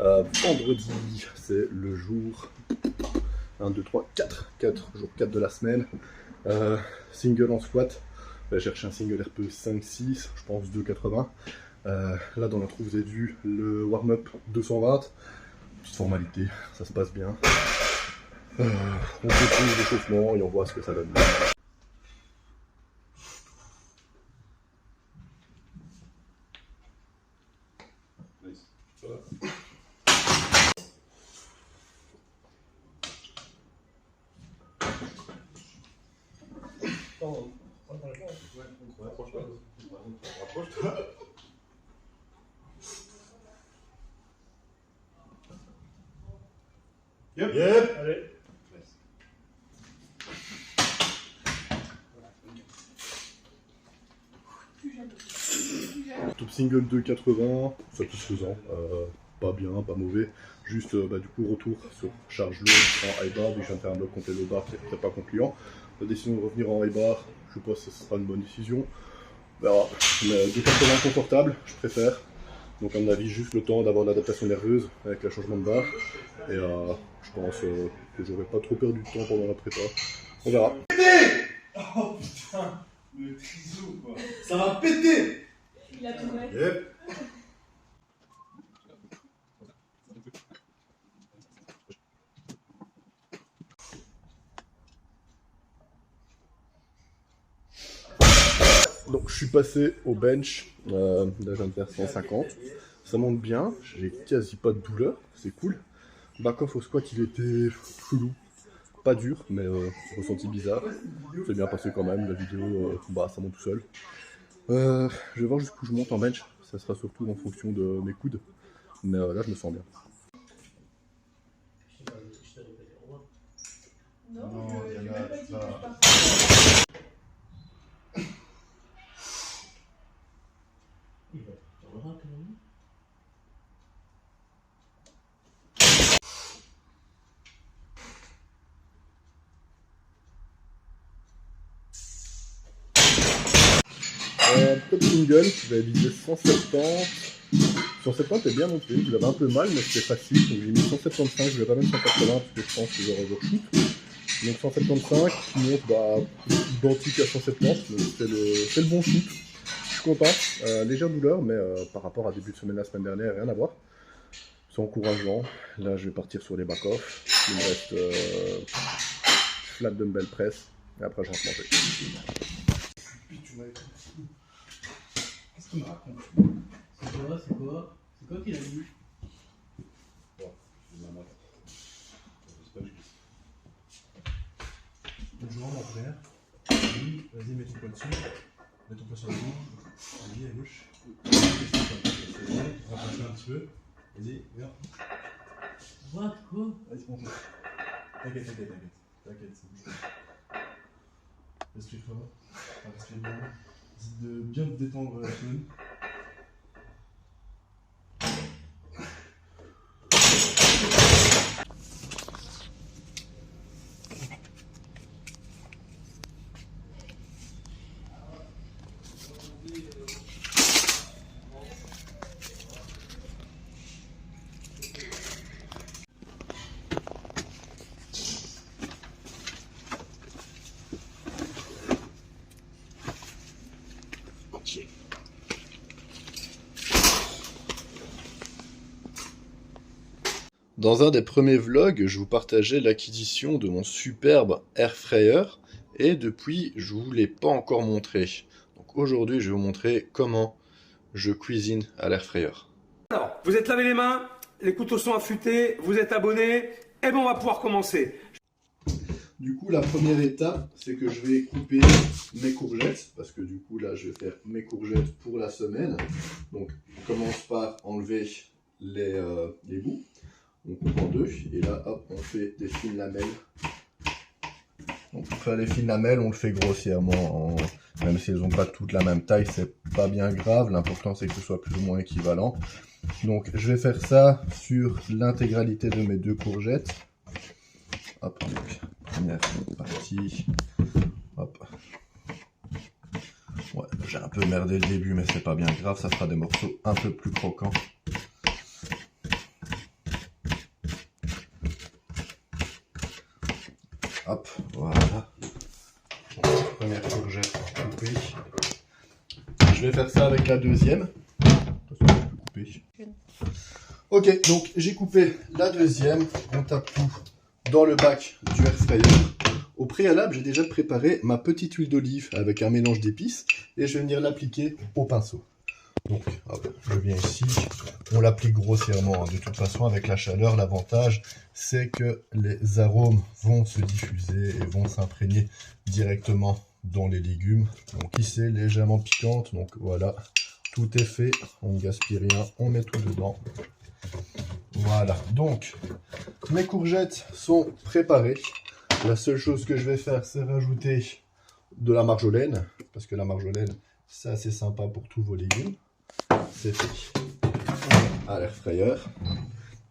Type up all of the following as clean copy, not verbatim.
Vendredi, c'est le jour 1, 2, 3, 4 jour 4 de la semaine. Single en squat. J'ai cherché un single RPE 5-6, je pense 2,80. Là dans l'intro vous avez vu le warm-up 220. Petite formalité, ça se passe bien. On continue l'échauffement et on voit ce que ça donne. Yep. Allez. Top single 2,80, satisfaisant, pas bien, pas mauvais. Juste du coup retour sur charge lourde en high bar, vu que je viens de faire un bloc complet low bar qui n'était pas concluant. La décision de revenir en high bar, je sais pas si ce sera une bonne décision. On verra. Mais 2,80 confortable, je préfère. Donc à mon avis, juste le temps d'avoir l'adaptation nerveuse avec le changement de barre. Et je pense que j'aurais pas trop perdu de temps pendant la prépa. On verra. Oh putain, le trisou quoi. Ça va péter. Il a tout vrai. Yep. Donc je suis passé au bench, là je viens de faire 150, ça monte bien, j'ai quasi pas de douleur, c'est cool. Back-off au squat il était chelou, pas dur, mais ressenti bizarre. C'est bien passé quand même, la vidéo, ça monte tout seul. Je vais voir jusqu'où je monte en bench, ça sera surtout en fonction de mes coudes, mais là je me sens bien. Non, il y en j'ai a même pas dit que je ça. partais. Top single, j'avais visé 170. 170 est bien monté, j'avais un peu mal, mais c'était facile. Donc j'ai mis 175, je vais pas même 180 parce que je pense que j'aurais overshoot. Donc 175 qui monte identique à 170, donc c'est le bon shoot. Je suis content, légère douleur, mais par rapport à début de semaine la semaine dernière, rien à voir. C'est encourageant. Là je vais partir sur les back-off. Il me reste flat dumbbell press et après je rentre manger. Qu'est-ce qu'il me raconte? C'est quoi qu'il a dit? Une jambe en première. Vas-y, mets ton poids dessus. Mets ton poids sur la gauche. Vas-y, à gauche. Rapproche-toi un petit peu. Vas-y, viens. What? Quoi? Vas-y, monte. T'inquiète, c'est bon. Respire fort. Respire bien. Essaye de bien te détendre la semaine. Dans un des premiers vlogs, je vous partageais l'acquisition de mon superbe air fryer et depuis, je vous l'ai pas encore montré. Donc aujourd'hui, je vais vous montrer comment je cuisine à l'air fryer. Alors, vous êtes lavé les mains, les couteaux sont affûtés, vous êtes abonnés, et ben on va pouvoir commencer. Du coup, la première étape, c'est que je vais couper mes courgettes, parce que du coup, là, je vais faire mes courgettes pour la semaine. Donc, on commence par enlever les bouts. On coupe en deux, et là, hop, on fait des fines lamelles. Donc, pour faire les fines lamelles, on le fait grossièrement, même si elles n'ont pas toutes la même taille, c'est pas bien grave. L'important, c'est que ce soit plus ou moins équivalent. Donc, je vais faire ça sur l'intégralité de mes deux courgettes. Hop, donc, première partie. Hop. Ouais, j'ai un peu merdé le début, mais c'est pas bien grave, ça fera des morceaux un peu plus croquants. Hop, voilà. Première courgette coupée. Je vais faire ça avec la deuxième. Ok, donc j'ai coupé la deuxième. On tape tout dans le bac du air fryer. Au préalable, j'ai déjà préparé ma petite huile d'olive avec un mélange d'épices et je vais venir l'appliquer au pinceau. Donc, hop, je viens ici, on l'applique grossièrement. De toute façon, avec la chaleur, l'avantage, c'est que les arômes vont se diffuser et vont s'imprégner directement dans les légumes. Donc ici, légèrement piquante. Donc voilà, tout est fait. On ne gaspille rien, on met tout dedans. Voilà, donc mes courgettes sont préparées. La seule chose que je vais faire, c'est rajouter de la marjolaine. Parce que la marjolaine, c'est assez sympa pour tous vos légumes. C'est fait. À l'air fryer.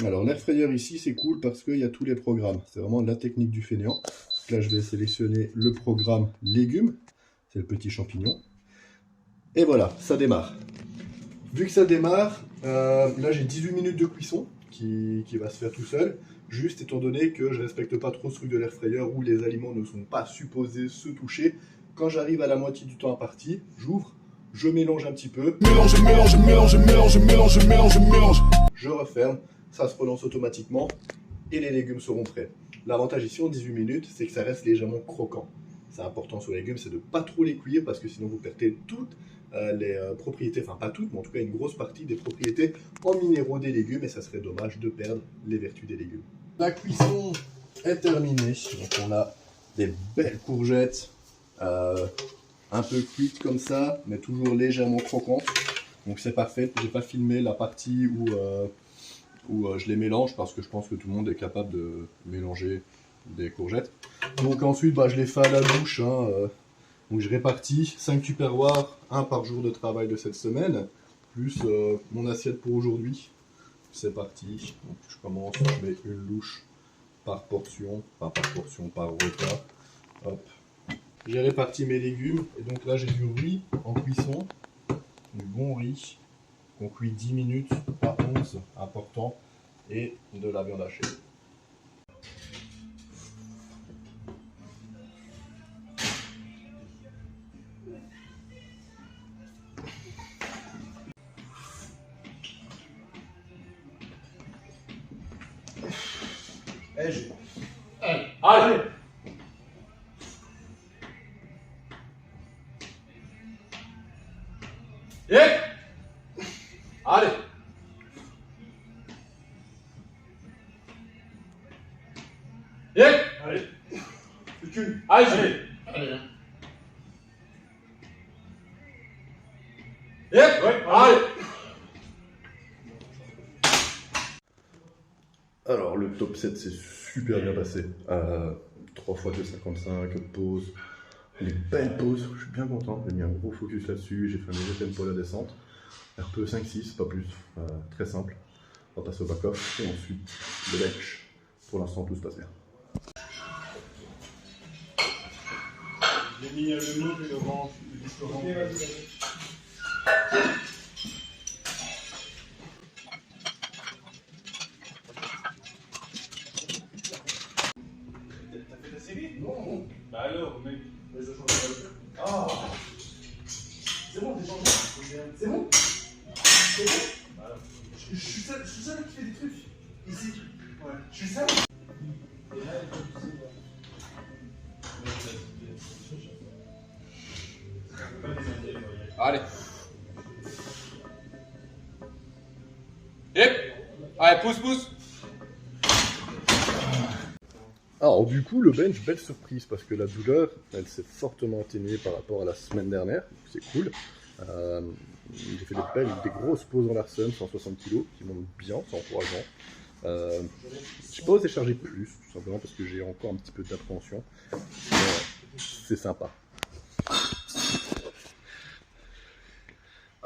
Alors l'air fryer ici c'est cool parce qu'il y a tous les programmes. C'est vraiment la technique du fainéant. Donc là je vais sélectionner le programme légumes. C'est le petit champignon. Et voilà, ça démarre. Vu que ça démarre, là j'ai 18 minutes de cuisson qui va se faire tout seul. Juste étant donné que je respecte pas trop ce truc de l'air fryer où les aliments ne sont pas supposés se toucher. Quand j'arrive à la moitié du temps imparti, j'ouvre. Je mélange un petit peu. Mélange. Je referme, ça se relance automatiquement et les légumes seront prêts. L'avantage ici en 18 minutes, c'est que ça reste légèrement croquant. C'est important sur les légumes, c'est de ne pas trop les cuire parce que sinon vous perdez toutes les propriétés, enfin pas toutes, mais en tout cas une grosse partie des propriétés en minéraux des légumes et ça serait dommage de perdre les vertus des légumes. La cuisson est terminée, donc on a des belles courgettes. Un peu cuite comme ça, mais toujours légèrement croquante. Donc c'est parfait. J'ai pas filmé la partie où je les mélange parce que je pense que tout le monde est capable de mélanger des courgettes. Donc ensuite, je les fais à la bouche. Donc je répartis 5 tupperwares, 1 par jour de travail de cette semaine, plus mon assiette pour aujourd'hui. C'est parti. Donc je commence, je mets une louche par portion, enfin par portion, par repas. Hop. J'ai réparti mes légumes et donc là j'ai du riz en cuisson, du bon riz qu'on cuit 10 minutes à 11, important, et de la viande hachée. Allez. Allez. Allez. Allez. Allez. Alors le top 7 s'est super bien passé. 3 fois 2,55, pause. Les belles pauses, je suis bien content. J'ai mis un gros focus là-dessus, j'ai fait un léger tempo à la descente. RPE 5-6, pas plus. Très simple. On va passer au back-off et ensuite le bench. Pour l'instant tout se passe bien. J'ai mis le mot et le rang du disque rang. Ok, vas-y. T'as fait ta série? Non. Bah alors, mec. Mais je change de voiture. Ah. C'est bon, t'es changé. C'est bon? C'est bon? Bah alors. Je suis seul qui fait des trucs. Ici. Ouais. Je suis seul. Et là, Allez. Allez, pousse. Alors du coup le bench, belle surprise parce que la douleur elle s'est fortement atténuée par rapport à la semaine dernière, c'est cool. J'ai fait des grosses pauses en Larsen, 160 kg qui montent bien, c'est encourageant. J'ai pas osé charger plus, tout simplement parce que j'ai encore un petit peu d'appréhension. C'est sympa.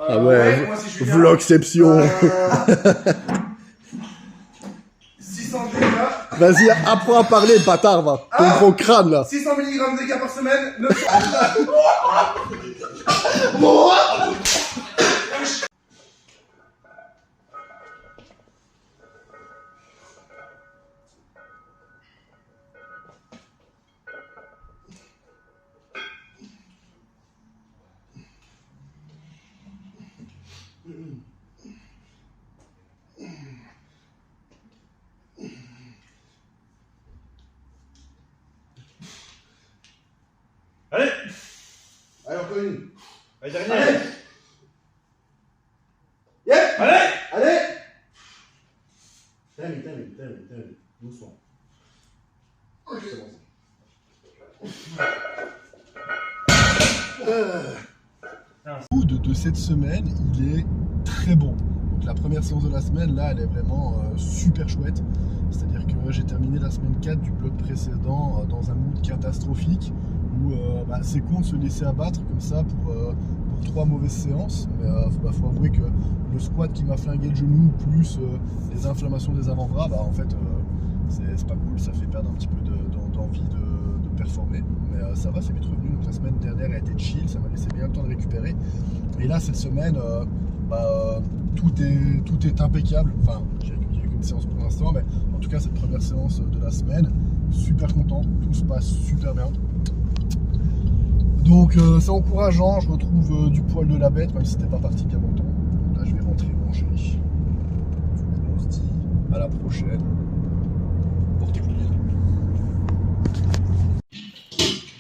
Ah ouais, moi, si vlogception. 600 dégâts. Vas-y, apprends à parler, bâtard, va. Ton gros crâne, là. 600 mg de dégâts par semaine. 900. Allez! Allez, encore une. Allez, dernière! Yeah. Allez! Allez. Termine. Doucement. C'est bon. Le coup de cette semaine, il est très bon. Donc la première séance de la semaine, là, elle est vraiment super chouette. C'est-à-dire que j'ai terminé la semaine 4 du bloc précédent dans un mood catastrophique où c'est con de se laisser abattre comme ça pour 3 mauvaises séances. Mais faut avouer que le squat qui m'a flingué le genou plus les inflammations des avant-bras, en fait, c'est pas cool. Ça fait perdre un petit peu d'envie de performer. Mais ça va, c'est vite revenu. Donc la semaine dernière a été chill, ça m'a laissé bien le temps de récupérer. Et là, cette semaine, tout est impeccable. Enfin, j'ai qu'une séance pour l'instant, mais en tout cas, cette première séance de la semaine, super content, tout se passe super bien. Donc c'est encourageant, je retrouve du poil de la bête, même si c'était pas parti bien longtemps. Donc là, je vais rentrer manger. Du coup, on se dit à la prochaine. Portez-vous bien.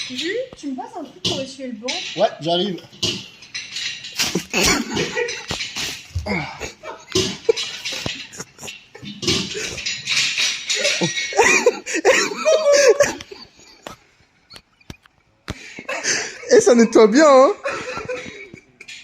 Jules, tu me passes un truc pour essuyer le banc? Ouais, j'arrive. Et ça nettoie bien, hein.